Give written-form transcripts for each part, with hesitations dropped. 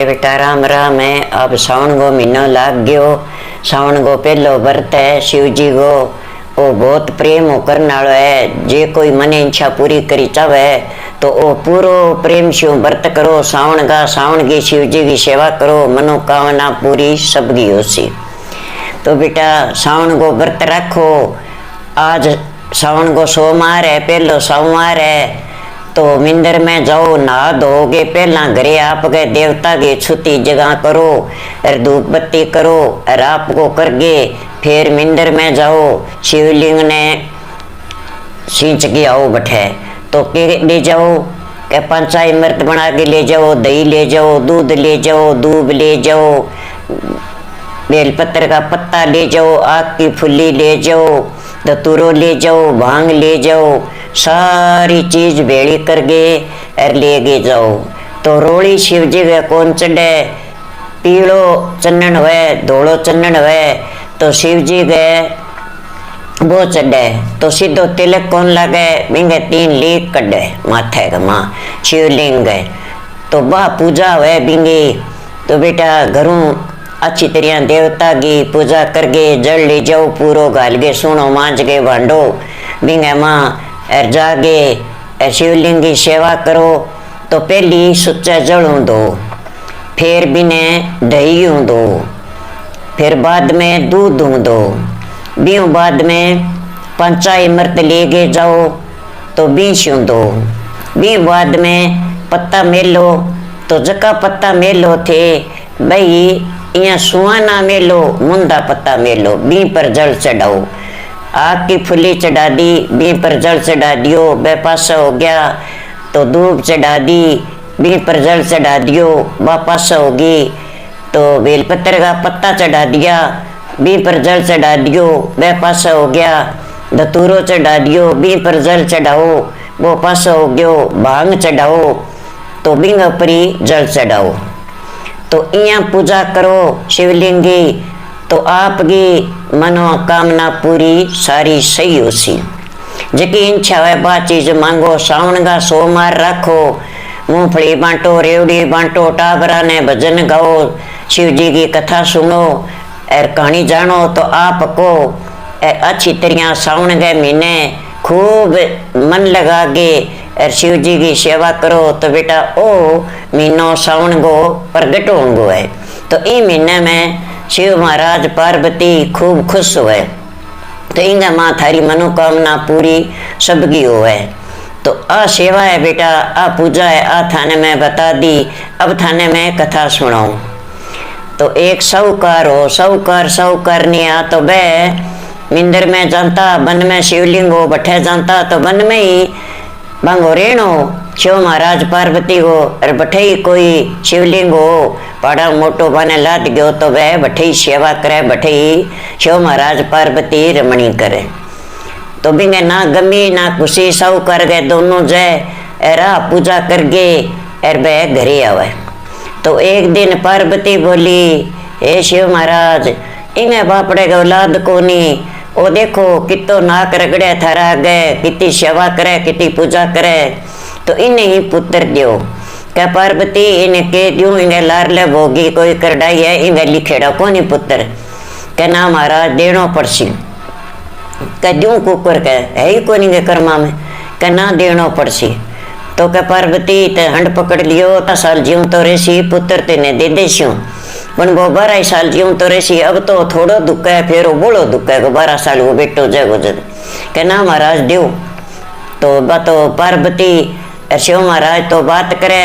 बेटा राम राम है। अब सावन गो महीनो लाग गयो। सावन गो पहलो व्रत है शिव जी गो। वो बहुत प्रेम हो करने वालो है। जे कोई मन इच्छा पूरी करी चाहे तो वो पूरो प्रेम शिव व्रत करो। सावन की शिव जी की सेवा करो, मनोकामना पूरी सबकी होसी। तो बेटा सावन गो व्रत रखो। आज सावन गो सोमवार है, पहलो सोमवार है। तो मंदिर में जाओ, नहा धोगे, पहला घरे आपके देवता की छुट्टी जगह करो और धूप बत्ती करो और आपको करके फिर मंदिर में जाओ, शिवलिंग ने सींच के आओ बैठे। तो के ले जाओ के पंचामृत बना के ले जाओ, दही ले जाओ, दूध ले जाओ, दूब ले जाओ, बेलपत्र का पत्ता ले जाओ, आग की फुल्ली ले जाओ, धतूरो ले जाओ, भांग ले जाओ, सारी चीज भेड़ी करके और ले जाओ। तो रोड़ी शिव जी के कौन चढ़े, पीलो चंदन हुए, धोलो चंदन हुए, तो शिव जी के वो चढ़े। तो सीधो तिलक कौन लगे, बिंगे 3 लीक कढ़े माथे का माँ शिवलिंग है। तो वह पूजा हुए बिंगी। तो बेटा घरों अच्छी तरह देवता की पूजा करके जल ले जाओ, पूरो घाल के सुनो मांझ के भांडो बिंगे माँ और जागे और शिवलिंग की सेवा करो। तो पहली सुच्चा जल दो, फिर बिने दही दो, फिर बाद में दूध दो, बीऊ बाद में पंचामृत ले जाओ तो बीस दो, बी बाद में पत्ता मेलो। तो जका पत्ता मेलो थे भाई यहाँ सुहाना मेलो, मुंदा पत्ता मेलो, बी पर जल चढ़ाओ। आग की फुली चढ़ा दी, बी पर जल चढ़ा दियो, बेपासा हो गया। तो धूप चढ़ा दी, बी पर जल चढ़ा दियो, वापस होगी। तो बेलपत्र का पत्ता चढ़ा दिया, बी पर जल चढ़ा दियो, बेपासा हो गया। धतूरो चढ़ा दियो, बी पर जल चढ़ाओ, वो पासा हो गयो। भांग चढ़ाओ, तो बिंग परी जल चढ़ाओ। तो इया पूजा करो शिवलिंग की, तो आपकी मनोकामना पूरी सारी सही होसी। जकी इच्छा है बा चीज मांगो। सावन का सोमवार रखो, मूंगफली बांटो, रेवड़ी बांटो, टाबरा ने भजन गाओ, शिव जी की कथा सुनो और कहानी जानो। तो आपको अच्छी तरह सावन के महीने खूब मन लगा के और शिव जी की सेवा करो। तो बेटा ओ महीनो सावन गो प्रगट होंगो है। तो ई महीने में शिव महाराज पार्वती खूब खुश हुए। तो इंगा माँ थारी मनोकामना पूरी सबकी हुए। तो आ सेवा है बेटा, आ पूजा है, आ थाने में बता दी। अब थाने में कथा सुनाऊं। तो एक साहूकार हो, साहूकार नहीं आ तो बे मंदिर में जानता, वन में शिवलिंग हो बैठे जानता। तो वन में ही बांगो रेणो शिव महाराज पार्वती हो और बठे ही कोई शिवलिंग हो पाड़ा मोटो बने लाद गयो। तो वह बठे ही सेवा करे, बठे ही शिव महाराज पार्वती रमणी करे। तो बिंगे ना गमी ना खुशी सब कर गए दोनों जय एरा पूजा करके और वह घरे आवे। तो एक दिन पार्वती बोली, हे शिव महाराज इंगे बापड़े के औलाद कोनी, ओ देखो कितो नाक रगड़े थारा गए, कितनी सेवा करे, कितनी पूजा करे। तो इन्हें ही पुत्र दियो। क्या पार्वती इन्हें के दियो, इन्हें लारले भोगी कोई करडाई है, इन्हें लिखेड़ा कोनी पुत्र। क्या ना महाराज देनो पड़सी। क्या दियो कुकर के है ही कोनी के कर्मा में, क्या ना देनो पड़सी। तो क्या पार्वती ते हंड पकड़ लियो, 10 साल जीव तो रेसी पुत्र तेने दे देसियो। पण वो 12 साल जीव तो रेसी, अब तो थोड़ो दुख है, फिर वो बोलो दुख है, 12 साल वो बेटो जगो जग के ना महाराज दियो। तो बातो पार्वती शिव महाराज तो बात करे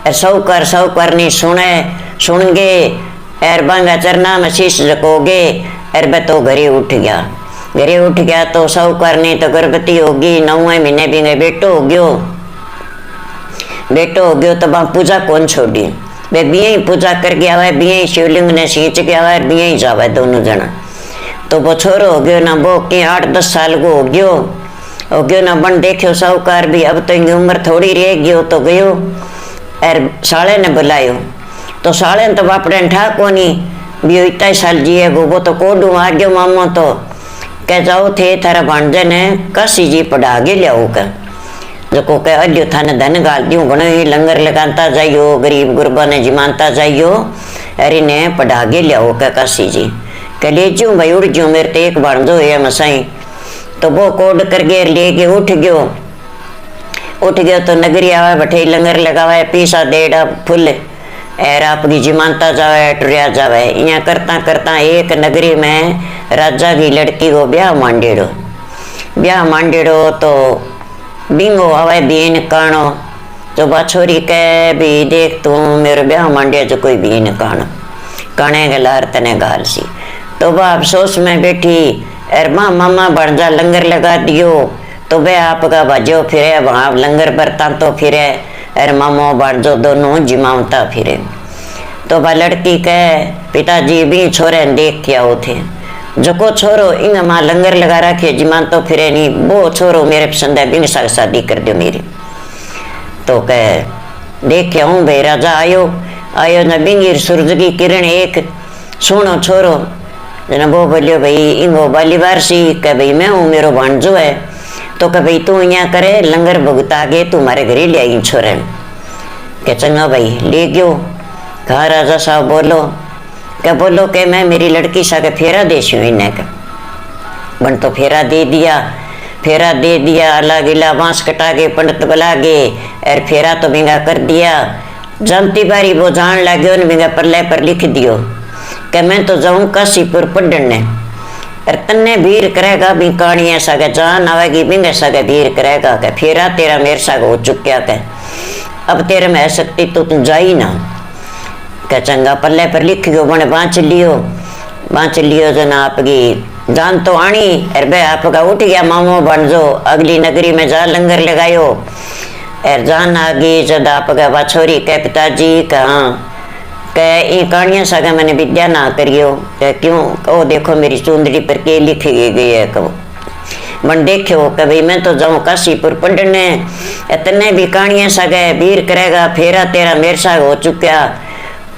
और साहूकार नहीं सुन गे और बांगा चरना में शीश झकोगे और बे तो घरे उठ गया। तो साहूकार ने तो गर्भवती होगी, 9वें महीने भी बेटो हो गयो। तो वहां पूजा कौन छोड़ी, वे बिया ही पूजा करके आवे, बिया ही शिवलिंग ने सींच के आवे, बिया ही जावे दोनों जना। तो वो छोरो हो गयो ना, वो के 8-10 साल को हो गयो ना। बन देखियो साहूकार भी अब तो इनकी उम्र थोड़ी रह गयो। तो गयो और साले ने बुलायो। तो साले ने तो बापड़े ठा कोनी, बियो इतना साल जिए वो तो कोडू आ गयो मामो। तो कह जाओ थे थारा भांजे ने काशी जी पढ़ा के लियाओ कर। जो को कह अल्यो थाने धन गाल दियो घणो ही लंगर लगाता जाइयो गरीब गुरबा ने जिमानता जाइयो अरे ने पढ़ागे लियाओ कह काशी जी कह ले जूं भाई उड़ जूं मेरे ते एक बार जो है मसाई तो वो कोड कर गए लेके उठ गयो तो नगरी आवे बैठे लंगर लगावे पीसा डेढ़ा फुल एर आपकी जिमानता जावे टुरिया जावे यहाँ करता करता एक नगरी में राजा की लड़की को ब्याह मांडेड़ो तो बिंगो आवे बीन कानो जो बाछोरी कह भी देख तू मेरे ब्याह मांडे जो कोई बीन काने गलार तने गाल सी तो बा अफसोस में बैठी एर मामा बन जा लंगर लगा दियो तो वे आपका बाजो फिरे वहाँ लंगर बरता तो फिरे एर मामो बन जो दोनों जिमावता फिरे तो बा लड़की कह पिताजी भी छोरे देख के आओ थे जो को छोरो इंग माँ लंगर लगा रखे जिमान तो फिरे नहीं वो छोरो मेरे पसंद है बिन शादी कर दो मेरी तो कह देख के आऊँ भाई राजा आयो न बिंगीर सूरज की किरण एक सुनो छोरो जना वो बोलियो भाई इंगो बाली बार सी कह भाई मैं हूँ मेरो भांजो है तो कह भाई तू यहाँ करे लंगर भुगता के तू मारे घरे ले आई छोरे के चंगा भाई ले गयो कहा राजा साहब बोलो के मैं मेरी लड़की सा के फेरा देशी हूँ इन्हें का बन तो फेरा दे दिया अलग गिला बांस कटा के पंडित बुला गे और फेरा तो बिंगा कर दिया जानती बारी वो जान लगे न बिंगा परले पर लिख दियो कि मैं तो जाऊँ काशीपुर पढ़ने और तन्ने भीर करेगा भी कहानी ऐसा के जान आवेगी बिंगा सा के भीर करेगा के फेरा तेरा मेरे सा हो चुक्या के अब तेरे में है सकती तो तुम जाई ना क्या चंगा पल्ले पर लिख गयो बने बाँच लियो जना आपकी जान तो आनी अर बे आपका उठ गया मामो बन जो अगली नगरी में जा लंगर लगायो एर जान आ गई जब आपका बाछोरी कह पिताजी कहाँ कह ये कहानियाँ सगा मैंने विद्या ना करियो कह क्यों कहो देखो मेरी चुंदड़ी पर के लिखी गई है कहो मन देखो कि भाई मैं तो जाऊँ काशीपुर पढ़ने इतने भी कहानियाँ सगे वीर करेगा फेरा तेरा मेरे सा हो चुका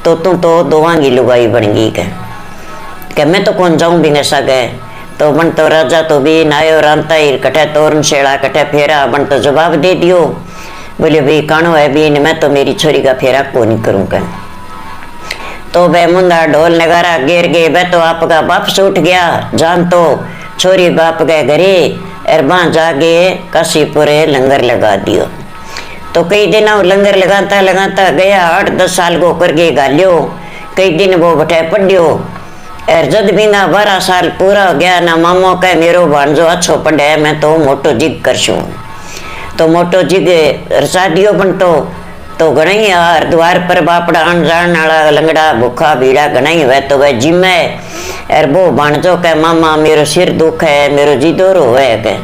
तो तू तो दोवां की लुगाई बन गई के मैं तो कौन जाऊं भी नशा गए तो बन तो राजा तो भी नायो रामता ही कटे तोरन शेड़ा कटे फेरा बन तो जवाब दे दियो बोले भाई कानो है भी मैं तो मेरी छोरी का फेरा को नहीं करूँगा तो वह मुंदा ढोल नगारा गिर गए वह तो आपका बाप से उठ गया जान तो छोरी बाप गए घरे अरबा जागे काशीपुरे लंगर लगा दियो तो कई दिन लंगर लगाता गया 8-10 साल को करके गालियो कई दिन वो बटे पढ़ियो और जद बिना 12 साल पूरा हो गया ना मामो कह मेरो भांजो अच्छो पढ़े मैं तो मोटो जिग करशू तो मोटो जिग रचा दियो बनतो तो घणई द्वार पर बापड़ा आन जान वाला लंगड़ा भूखा भीड़ा घणई हुए तो वह जिम्मे और वो भांजो कह मामा मेरो सिर दुख है मेरो जीदोरो है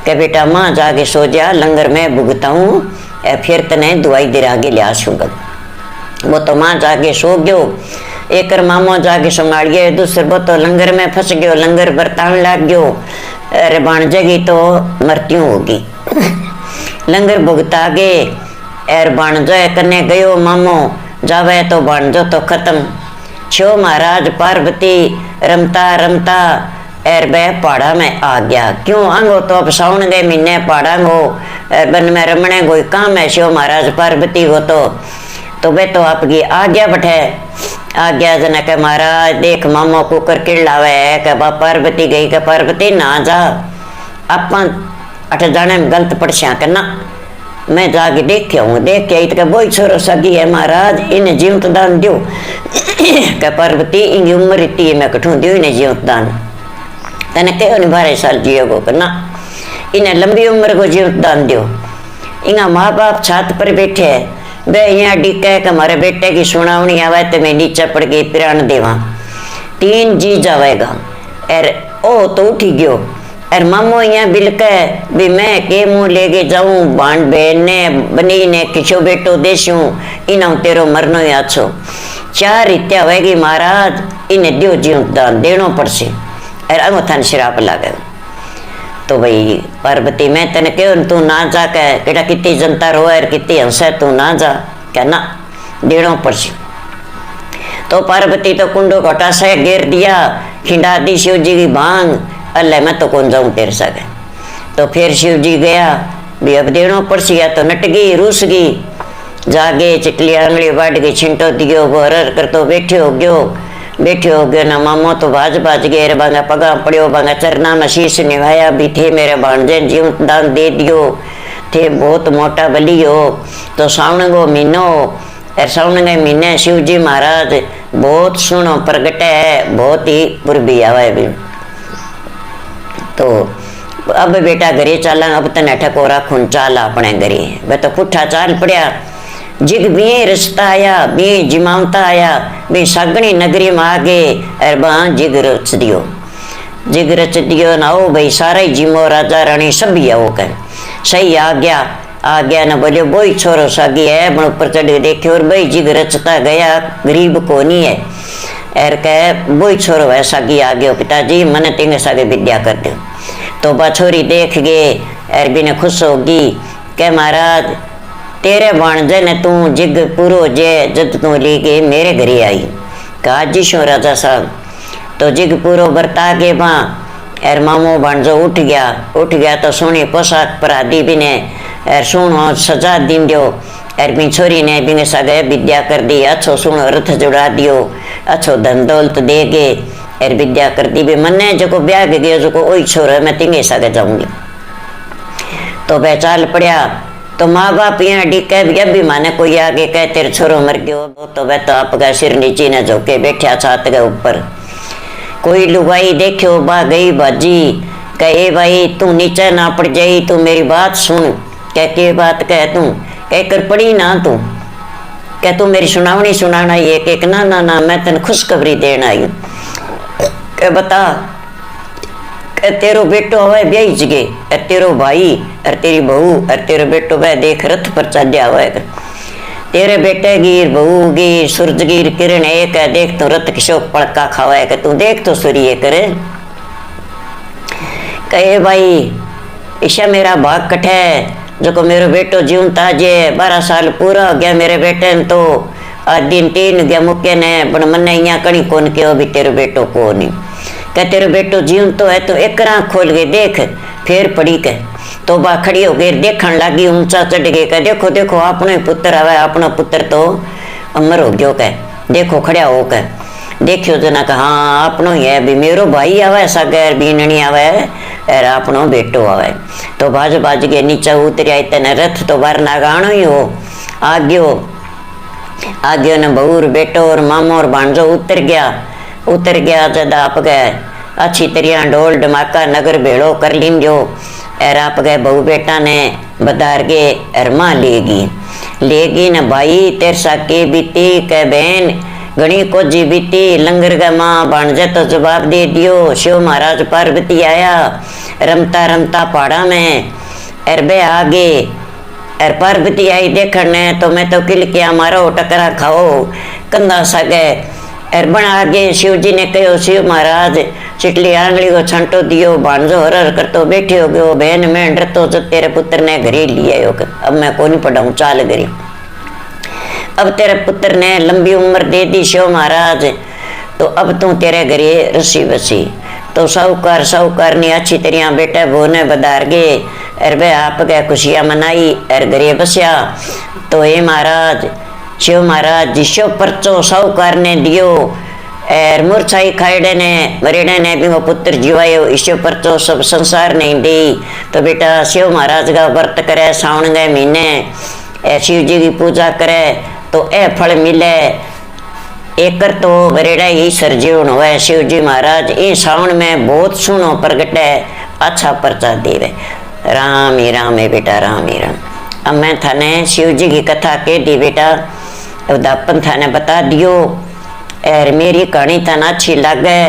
के बेटा माँ जाके सो जा लंगर में भुगता हूँ फिर तने दवाई दे आगे लिया छूगा वो तो माँ जाके सो गयो एक मामो जाके संभालिए दूसरे वो तो लंगर में फंस गयो लंगर बरतान लग गयो अरे बन जगी तो मृत्यु होगी लंगर भुगता गे एर बन जाए कने गयो मामो जावे तो बन जो तो खत्म छो महाराज पार्वती रमता एर बे पहाड़ा में आ गया क्यों आंगो तो अब साउन गए महीने पहाड़ा गो बन में रमने कोई काम है शिव महाराज पार्वती को तो वे तो आपकी आ गया बठे आ गया जना के महाराज देख मामो कुकर किड़लावे है के बा पार्वती गई के पार्वती ना जा अपन अठ जाने में गलत पड़श्या करना मैं जाके देख के आई तो बोई छोरो सगी है महाराज इन्हें जीवत दान दो के पार्वती इनकी उम्र इतनी है मैं कठू दो इन्हें जीवत दान तने कहो नहीं 12 साल जियोगो करना इन्हें लंबी उम्र को जीवत दान दो इनका माँ बाप छात पर बैठे है वे यहाँ डिका है कि हमारे बेटे की सुनावनी आवे तो मैं नीचे पड़ गई प्राण देवा 3 जी जावेगा एर ओ तो उठी गयो और मामो यहाँ बिलक भी मैं के मुँह लेके जाऊँ बांड बहन ने बनी ने किसो बेटो देशू इन तेरो मरनो ही आछो 4 रीत्या होगी महाराज इन्हें दियो जीवत दान देनो पड़से और अंगो थान शराब लागे तो भाई पार्वती मैं तेने क्यों तू ना जा के कितनी जनता रोए कितनी हंसे तू ना जा क्या ना देनो पड़सी तो पार्वती तो कुंडो घटा से घेर दिया खिंडा दी शिव जी की भांग अल्लाह मैं तो कौन जाऊँ तेरे सके तो फिर शिव जी गया भी अब देनो पड़सी, या तो नट गई रूस गई। जागे चिटली आंगली बाढ़ गई, छिंटो दियो वो हर कर तो बैठे हो गयो ना। मामो तो बाज गए, बांगा पगा पड़ियो, बांगा चरना में शीश निभाया भी थे मेरे भाणजे जीव दान दे दियो थे, बहुत मोटा बली हो। तो सावन गो महीनो, सावन के महीने शिव जी महाराज बहुत सुनो प्रगट है, बहुत ही पूर्वी आवे भी। तो अब बेटा घरे चाला, अब तने ठकोरा खून चाला अपने घरे। वह तो पुठा चाल पड़िया, जिग भी रिश्ता आया, भी जिमावता आया, भी सागणी नगरी में आगे अर बहां जिग रच दियो ना। ओ भाई सारा ही जिमो राजा रानी सब ही आओ कह सही आ गया ना। बोले बोई छोरो सागी है, बन ऊपर चढ़ के देखे और भाई जिग रचता गया, गरीब को नहीं है। एर कह बोई छोरो है सागी आ गयो, पिताजी मन तेंगे सागे विद्या कर दो। तो बा छोरी देख गए, एर भी ने खुश होगी, कह महाराज तेरे भाणजे ने तू जिग पूरो जे जद तू लेके मेरे घरे आई। कहा जी शो राजा साहब। तो जिग पूरो बरता के वहाँ एर मामो भाणजो उठ गया तो सोनी पोशाक पर आदि भी ने एर सुनो सजा दिन दियो। एर भी छोरी ने भी सगे विद्या कर दी, अच्छो सुनो रथ जुड़ा दियो, अच्छो धन दौलत दे गे, एर विद्या कर दी भी। मन्ने जो ब्याह के गयो जो वही छोरो मैं तिंगे सगे जाऊंगी। तो वह चाल पड़िया। तो माँ बाप यहाँ डिके भी माने कोई आगे कह तेरे छोरो मर गयो, तो वह तो आपका सिर नीचे न झोंके बैठा छात के ऊपर। कोई लुगाई देखो बा गई बाजी, कहे भाई तू नीचे ना पड़ जाई, तू मेरी बात सुन। कह के बात कह तू, कह कर पड़ी ना तू, कह तू मेरी सुनावनी सुनाना ही एक ना मैं तेन खुशखबरी देना आई। कह बता, तेरो बेटो हवे ब्याही जगे, तेरो भाई और तेरी बहू और तेरो बेटो वह देख रथ पर चढ़िया हुआ। तेरे बेटे गिर बहू गिर सूरज गिर किरण एक है, देख तो रथ किशोक पड़का खावा है, तू देख तो सूर्य करे। कहे भाई ईशा मेरा भाग कट है, जो को मेरो बेटो जीवता जे 12 साल पूरा हो गया मेरे बेटे ने, तो आज दिन 3 गया मुक्के ने, पण मन्ने यहाँ कणी कौन के भी तेरे बेटो को नहीं। कह तेरे बेटो जीवन तो है, तो एक आँख खोल के देख। फिर पड़ी के तो बा खड़ी हो गई, देखन लगी ऊंचा चढ़ गए। कह देखो देखो अपनो ही पुत्र आवे, अपना पुत्र तो अमर हो गयो। कह देखो खड़ा हो के देखियो जना का हाँ अपनो ही है, भी मेरो भाई आवे सगैर बीननी आवे और अपनो बेटो आवे। तो बाज के नीचे उतरिया, तेने रथ तो बार नागाणो ही हो आग्यो ने बहू बेटो और मामो और भांजो उतर गया जद आप गए अच्छी तरह ढोल धमाका नगर भेड़ो कर लिंजो। एर आप गए बहू बेटा ने बदार के अरमा लेगी न भाई तेरसा के बीती कह बहन घनी को जी बीती लंगर का माँ भाणजे तो जवाब दे दियो। शिव महाराज पार्वती आया रमता पहाड़ा में अरबे आगे एर पार्वती आई देखने, तो मैं तो किल किया मारो टकरा खाओ कंधा सगे। एर बना आगे शिव जी ने कहो शिव महाराज चिटली आंगली को छंटो दियो, भाणजो हर कर तो बैठे हो गयो, बहन में डरतो जो तेरे पुत्र ने घरे लिया हो, अब मैं को नहीं पढ़ाऊं चाल घरे। अब तेरे पुत्र ने लंबी उम्र दे दी शिव महाराज, तो अब तू तेरे घरे रसी बसी। तो साहूकार ने अच्छी तरह बेटे बो ने बदार गे अरे आप गए खुशियां मनाई और घरे बसिया। तो हे महाराज शिव महाराज जिसो परचो साहूकार ने दियो और मूर्छाई खाईडे ने मरेडे ने भी वो पुत्र जीवायो, ईशो परचो सब संसार नहीं दी। तो बेटा शिव महाराज का व्रत करे सावन के महीने शिव जी की पूजा करे तो ए फल मिले। एकर तो बरेड़ा ही सरजीवन हुआ शिव जी महाराज ये सावन में बहुत सुनो प्रगट है, अच्छा परचा देवे। राम ही राम है बेटा, राम ही राम। अब मैं थाने शिव जी की कथा कह दी बेटा, उदापन थाने बता दियो। और मेरी कहानी थाना अच्छी लगे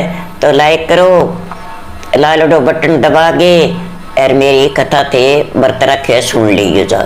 तो लाइक करो, लाल बटन दबा के और मेरी कथा थे व्रत रखे सुन लीजिए जा।